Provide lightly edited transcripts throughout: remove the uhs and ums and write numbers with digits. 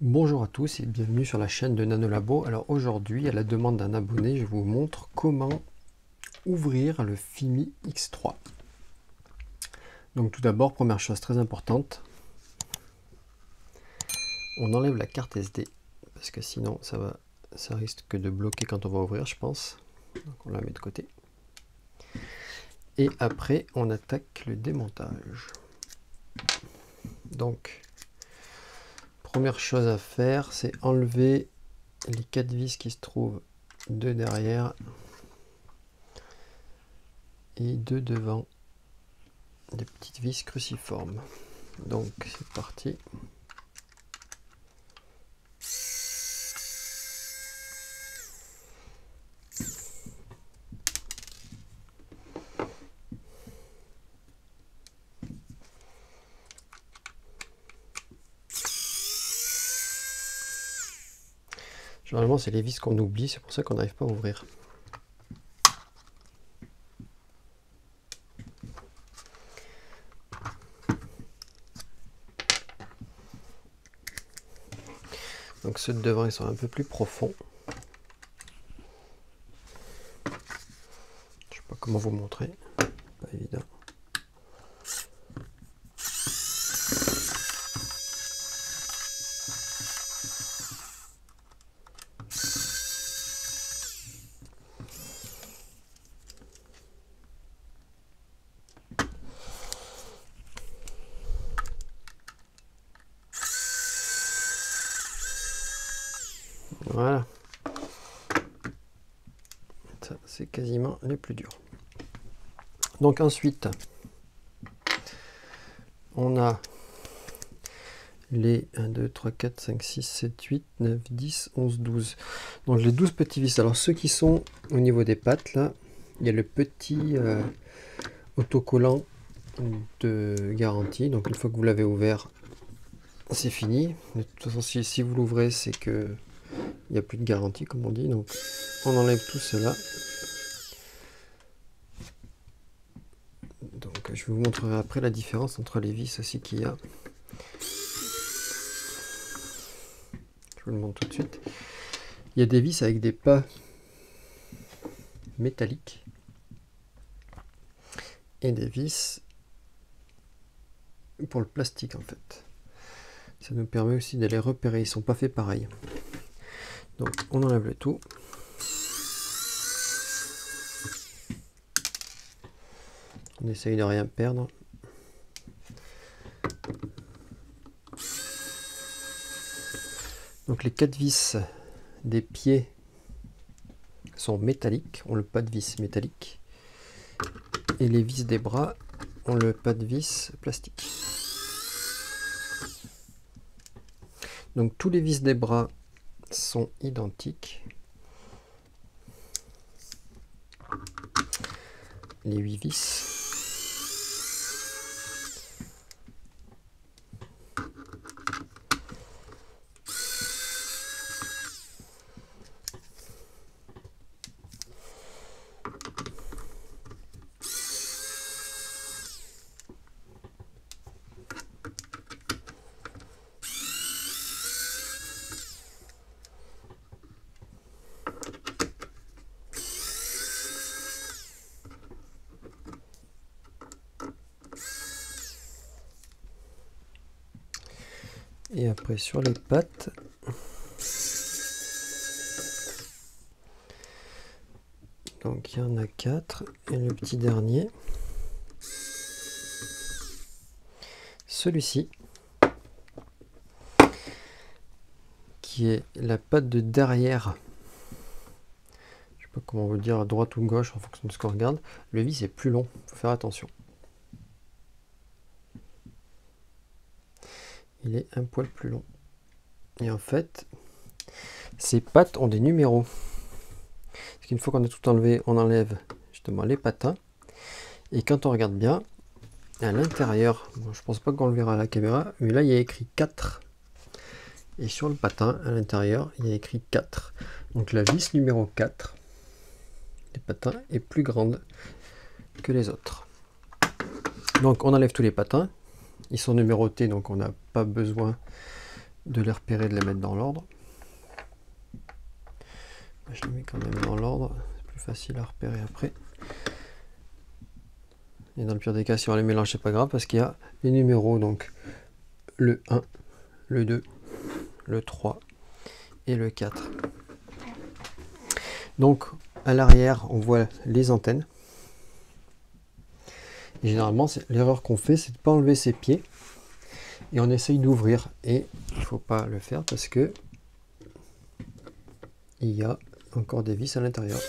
Bonjour à tous et bienvenue sur la chaîne de Nanolabo. Alors aujourd'hui, à la demande d'un abonné, je vous montre comment ouvrir le Fimi X3. Donc tout d'abord, première chose très importante, on enlève la carte SD parce que sinon ça risque de bloquer quand on va ouvrir, je pense. Donc on la met de côté. Et après, on attaque le démontage. Donc première chose à faire, c'est enlever les 4 vis qui se trouvent de derrière et de devant, des petites vis cruciformes. Donc c'est parti. Généralement c'est les vis qu'on oublie, c'est pour ça qu'on n'arrive pas à ouvrir. Donc ceux de devant ils sont un peu plus profonds. Je sais pas comment vous montrer, pas évident. Voilà. Ça, c'est quasiment les plus durs. Donc ensuite, on a les 1, 2, 3, 4, 5, 6, 7, 8, 9, 10, 11, 12. Donc les 12 petits vis. Alors ceux qui sont au niveau des pattes, là, il y a le petit autocollant de garantie. Donc une fois que vous l'avez ouvert, c'est fini. De toute façon, si vous l'ouvrez, c'est que il n'y a plus de garantie, comme on dit. Donc on enlève tout cela. Donc je vous montrerai après la différence entre les vis aussi qu'il y a. Je vous le montre tout de suite. Il y a des vis avec des pas métalliques et des vis pour le plastique en fait. Ça nous permet aussi de les repérer, ils sont pas faits pareil. Donc on enlève le tout. On essaye de rien perdre. Donc les 4 vis des pieds sont métalliques, ont le pas de vis métallique. Et les vis des bras ont le pas de vis plastique. Donc tous les vis des bras sont identiques. Les 8 vis. Et après sur les pattes, donc il y en a 4 et le petit dernier, celui-ci, qui est la patte de derrière, je sais pas comment vous dire, à droite ou gauche en fonction de ce qu'on regarde, le vis est plus long, il faut faire attention. Il est un poil plus long. Et en fait, ces pattes ont des numéros. Parce qu'une fois qu'on a tout enlevé, on enlève justement les patins. Et quand on regarde bien, à l'intérieur, bon, je pense pas qu'on le verra à la caméra, mais là il y a écrit 4. Et sur le patin, à l'intérieur, il y a écrit 4. Donc la vis numéro 4, les patins, est plus grande que les autres. Donc on enlève tous les patins. Ils sont numérotés, donc on n'a pas besoin de les repérer, de les mettre dans l'ordre. Je les mets quand même dans l'ordre, c'est plus facile à repérer après. Et dans le pire des cas, si on les mélange, c'est pas grave parce qu'il y a les numéros, donc le 1, le 2, le 3 et le 4. Donc à l'arrière, on voit les antennes. Et généralement, l'erreur qu'on fait, c'est de ne pas enlever ses pieds. Et on essaye d'ouvrir. Et il ne faut pas le faire parce que il y a encore des vis à l'intérieur.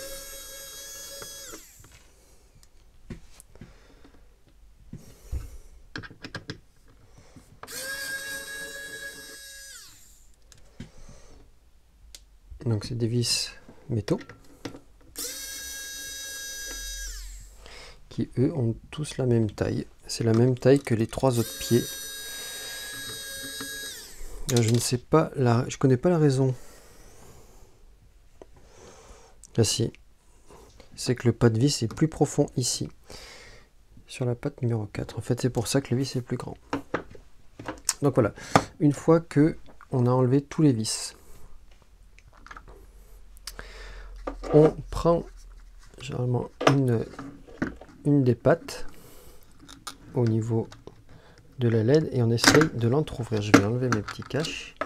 Donc c'est des vis métaux qui eux ont tous la même taille. C'est la même taille que les 3 autres pieds. Je ne sais pas, je connais pas la raison. Là si, c'est que le pas de vis est plus profond ici, sur la patte numéro 4. En fait c'est pour ça que le vis est plus grand. Donc voilà, une fois que on a enlevé tous les vis, on prend généralement une des pattes au niveau de la LED et on essaye de l'entrouvrir. Je vais enlever mes petits caches,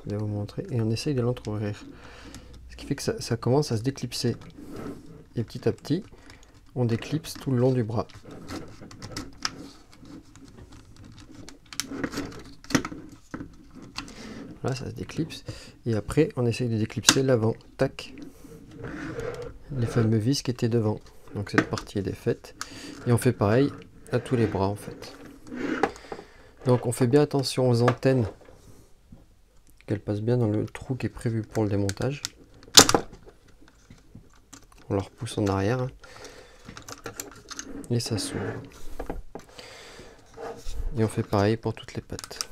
je vais vous montrer, et on essaye de l'entrouvrir. Ce qui fait que ça commence à se déclipser. Et petit à petit, on déclipse tout le long du bras. Là, ça se déclipse. Et après, on essaye de déclipser l'avant. Tac. Les fameux vis qui étaient devant. Donc cette partie est défaite. Et on fait pareil à tous les bras en fait. Donc on fait bien attention aux antennes, qu'elles passent bien dans le trou qui est prévu pour le démontage. On la repousse en arrière. Hein. Et ça s'ouvre. Et on fait pareil pour toutes les pattes.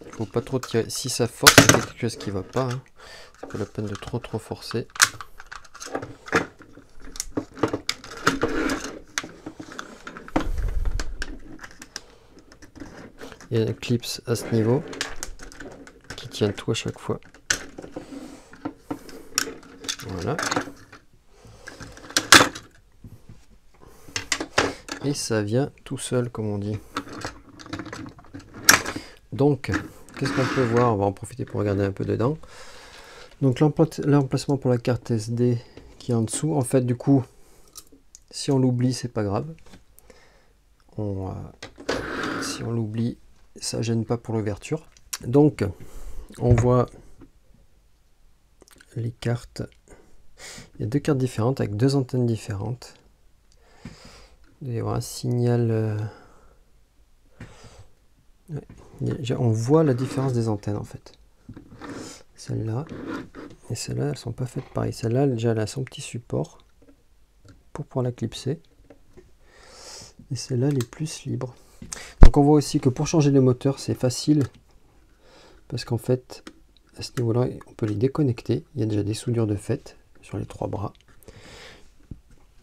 Il faut pas trop tirer. Si ça force, c'est quelque chose qui va pas. Hein. C'est pas la peine de trop forcer. Il y a un clips à ce niveau qui tient tout à chaque fois. Voilà. Et ça vient tout seul, comme on dit. Donc, qu'est-ce qu'on peut voir? On va en profiter pour regarder un peu dedans. Donc l'emplacement pour la carte SD qui est en dessous. En fait, du coup, si on l'oublie, c'est pas grave. Si on l'oublie, ça gêne pas pour l'ouverture. Donc, on voit les cartes. Il y a 2 cartes différentes avec 2 antennes différentes. Il doit y avoir un signal. Ouais. On voit la différence des antennes en fait. Celle-là et celle-là, elles sont pas faites pareil. Celle-là, déjà, elle a son petit support pour pouvoir la clipser. Et celle-là, elle est plus libre. Donc on voit aussi que pour changer les moteurs, c'est facile. Parce qu'en fait, à ce niveau-là, on peut les déconnecter. Il y a déjà des soudures de fait sur les 3 bras.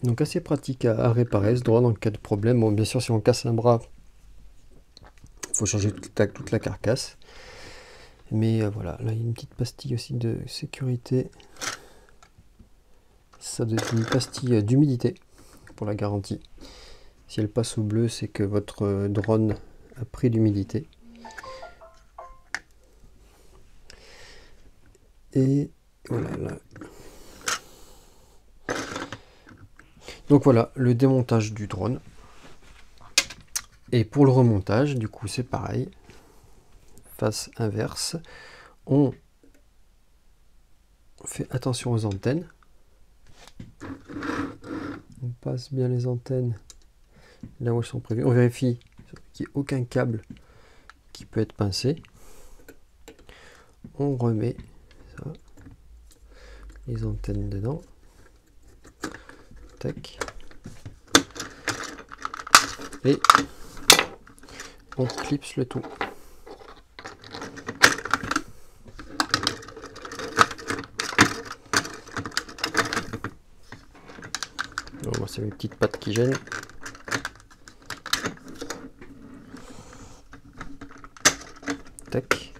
Donc assez pratique à réparer ce droit dans le cas de problème. Bon, bien sûr, si on casse un bras, il faut changer toute la carcasse. Mais voilà, là il y a une petite pastille aussi de sécurité. Ça doit être une pastille d'humidité pour la garantie. Si elle passe au bleu, c'est que votre drone a pris l'humidité. Et voilà là. Donc voilà le démontage du drone. Et pour le remontage, du coup c'est pareil. Face inverse, on fait attention aux antennes. On passe bien les antennes là où elles sont prévues. On vérifie qu'il n'y ait aucun câble qui peut être pincé. On remet ça, les antennes dedans. Tac. Et on clipse le tout. Bon, c'est mes petites pattes qui gênent. tac.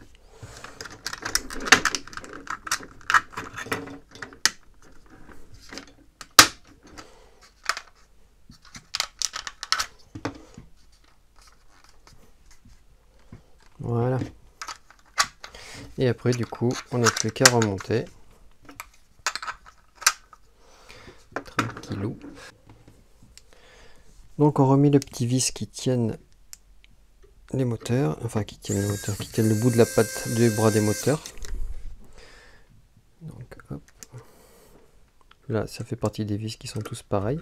Voilà. Et après, du coup, on n'a plus qu'à remonter. Tranquillou. Donc, on remet les petits vis qui tiennent les moteurs, enfin qui tiennent le bout de la patte du bras des moteurs. Donc, hop. Là, ça fait partie des vis qui sont tous pareils.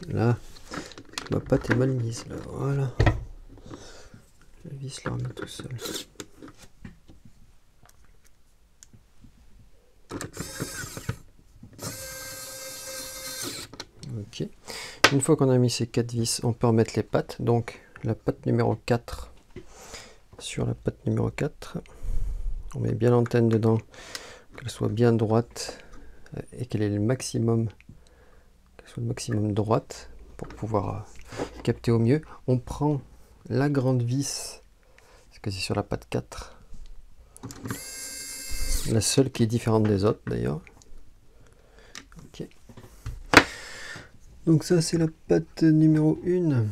Là, ma patte est mal mise, là, voilà. Le vis la remet tout seul. Ok. Une fois qu'on a mis ces 4 vis, on peut remettre les pattes. Donc, la patte numéro 4 sur la patte numéro 4. On met bien l'antenne dedans, qu'elle soit bien droite et qu'elle ait le maximum, qu'elle soit le maximum droite pour pouvoir capter au mieux. On prend la grande vis, parce que c'est sur la patte 4, la seule qui est différente des autres d'ailleurs. Ok. Donc ça c'est la patte numéro 1.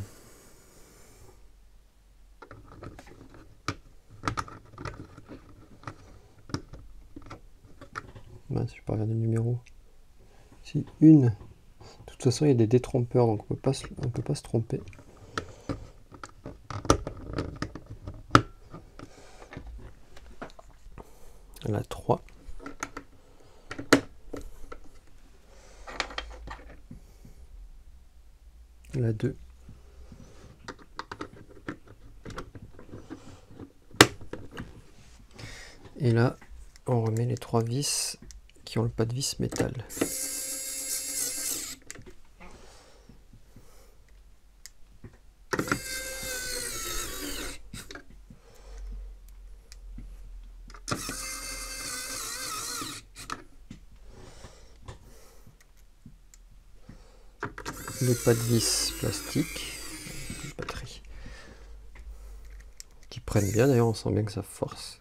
Mince, je peux regarder le numéro. Si, 1. De toute façon, il y a des détrompeurs, donc on peut pas se tromper. La 3. La 2. Et là, on remet les 3 vis qui ont le pas de vis métal. Les pas de vis plastique, batterie, qui prennent bien, d'ailleurs on sent bien que ça force.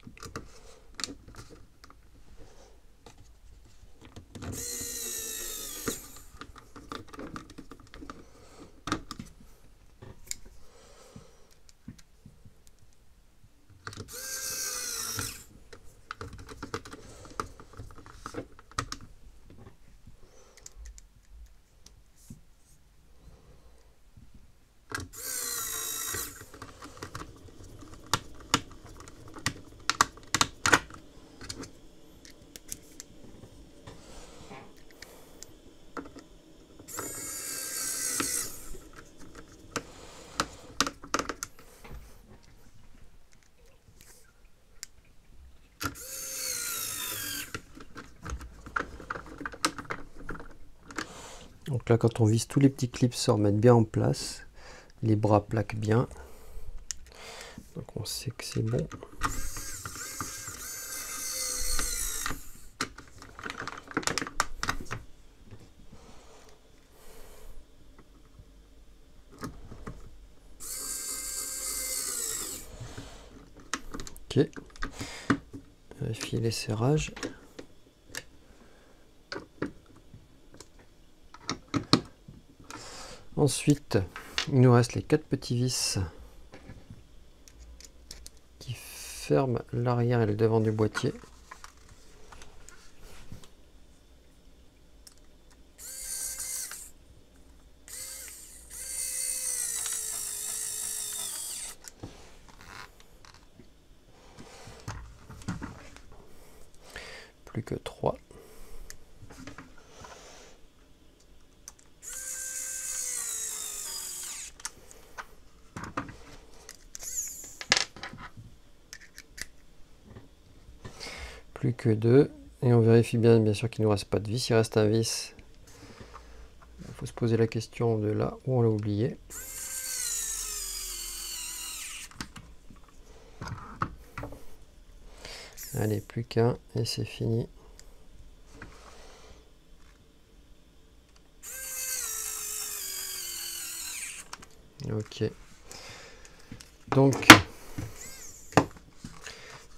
Donc là, quand on vise, tous les petits clips se remettent bien en place, les bras plaquent bien, donc on sait que c'est bon. Ok, vérifier les serrages. Ensuite, il nous reste les 4 petits vis qui ferment l'arrière et le devant du boîtier. Plus que 3. Plus que 2. Et on vérifie bien sûr qu'il ne nous reste pas de vis. Il reste un vis. Il faut se poser la question de là où on l'a oublié. Allez, plus qu'un et c'est fini. Ok. Donc,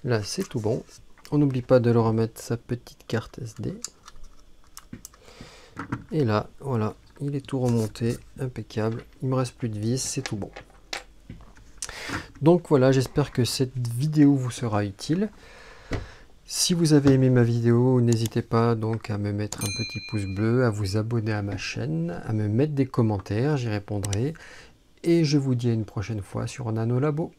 là, c'est tout bon. On n'oublie pas de le remettre sa petite carte SD. Et là, voilà, il est tout remonté, impeccable. Il me reste plus de vis, c'est tout bon. Donc voilà, j'espère que cette vidéo vous sera utile. Si vous avez aimé ma vidéo, n'hésitez pas donc à me mettre un petit pouce bleu, à vous abonner à ma chaîne, à me mettre des commentaires, j'y répondrai. Et je vous dis à une prochaine fois sur Nano Labo.